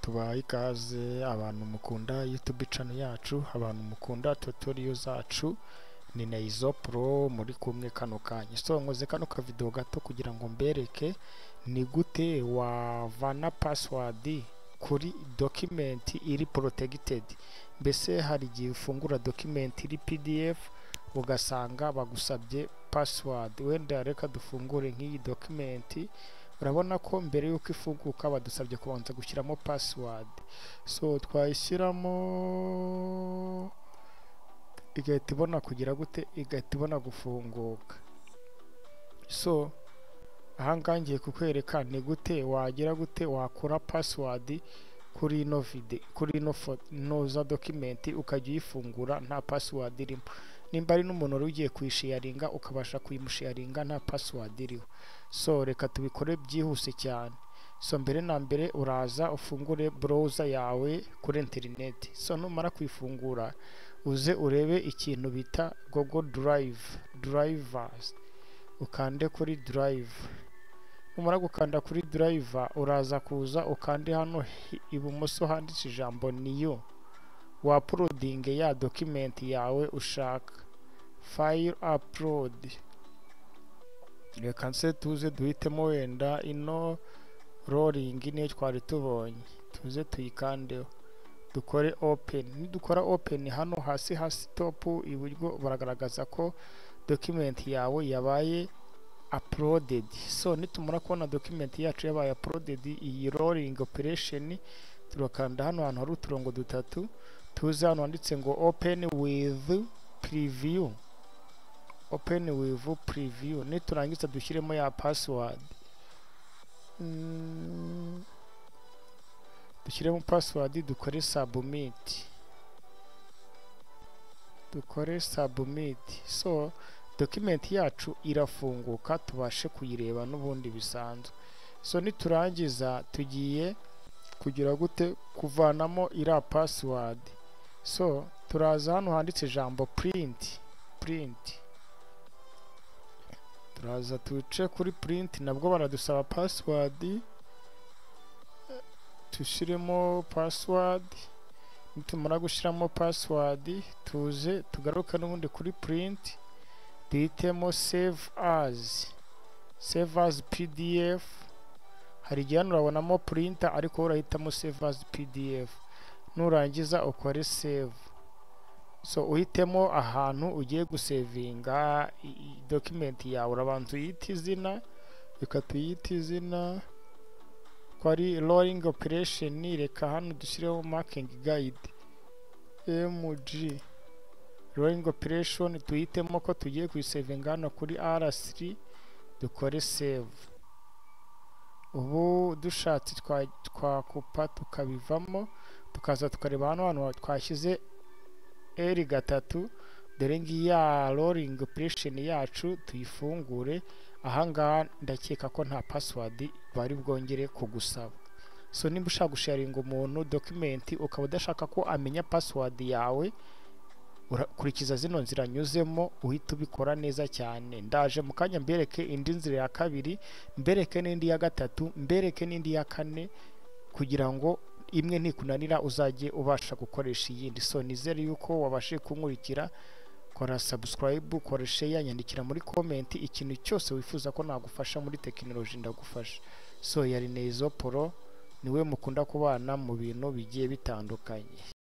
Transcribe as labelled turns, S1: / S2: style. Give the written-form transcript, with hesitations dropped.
S1: Tubaha ikaze abantu mukunda YouTube channel yacu, abantu mukunda tutorial zacu. Ni Neizo Pro muri kumwe kano kanya. So nkoze kano ka video gato kugira ngo mbereke ni gute wavana password kuri document iri protected. Mbese hari igihe ufungura document iri PDF ugasanga bagusabye password. Wenda reka dufungure nk'iyi document. Urabona ko mbere yuko ifunguka badusabye kubanza gushyiramo password. So twayishyiramo igahita ibona kugira gute, igahita ibona gufunguka. So ahangaha ngiye kukwereka ni gute wagira gute wakora password kuri ino video, kuri ino za document ukajya uyifungura nta password irimo. Nimba ari n'umuntu ugiye kuyisharinga ukabasha kuyimusharinga nta password iriho. So reka tubikore byihuse cyane. So mbere na mbere uraza ufungure browser yawe kuri internet. So numara kuyifungura uze urebe ikintu bita Google Drivers. Ukande kuri Drive. Numara gukanda kuri Driver uraza kuza ukande hano ibumoso handitse ijambo new. Wa uploading ya document yawe ushaka. File upload. Reka nse tuze duhitemo wenda ino rolling niyo twari tubonye. Tuze tuyikandeho. Dukore open. Nidukora open hano hasi top iburyo baragaragaza ko document yawe yabaye uploaded. So nitumara kubona document yacu yabaye uploaded, iyi rolling operation turakanda hano hantu hari uturongo dutatu. Tuze hano handitse ngo open with preview. Open with preview. Niturangiza dushyiremo ya password. Dushyiremo password, dukore submit. Dukore submit. So document yacu irafunguka tubashe kuyireba n'ubundi bisanzwe. So niturangiza tugiye kugira gute kuvanamo ira password. So turaza hano handitse ijambo print. Turaza tuce kuri print, nabwo baradusaba password. Tushiremo password. Nitumara gushyiramo password tuze tugaruka n'ubundi kuri print. Duhitemo save as PDF. Hari igihe hano urabonamo printer ariko urahitamo save as PDF. Nurangiza ukore save. So uhitemo ahantu ugiye gusavinga document yawe. Urabanza uyita izina, reka tuyite izina ko ari rolling operation. Reka hano dushyireho marking guide MG rolling operation. Tuhitemo ko tugiye kuyisavinga hano kuri R3. Dukore save. Ubu dushatse twakupa tukabivamo tukaza tukareba hano twashyize L3. Dore ngiya rolling operation yacu tuyifungure. Ahangaha ndakeka ko nta password bari bwongere kugusaba. So nimba ushaka gusharinga umuntu document ukaba udashaka ko amenya password yawe, kurikiza zino nzira nyuzemo uhita ubikora neza cyane. Ndaje mu kanya mbereke indi nzira ya kabiri, mbereke n'indi ya gatatu, mbereke n'indi ya kane kugira ngo imwe ntikunanira uzajye ubasha gukoresha iyindi. So nizere yuko wabashe kunkurikira. Kora subscribe, kora share, nyandikira muri comment ikintu cyose wifuza ko nagufasha muri technology ndagufasha. So yari Neizo Pro, niwe mukunda kubana mu bintu bigiye bitandukanye.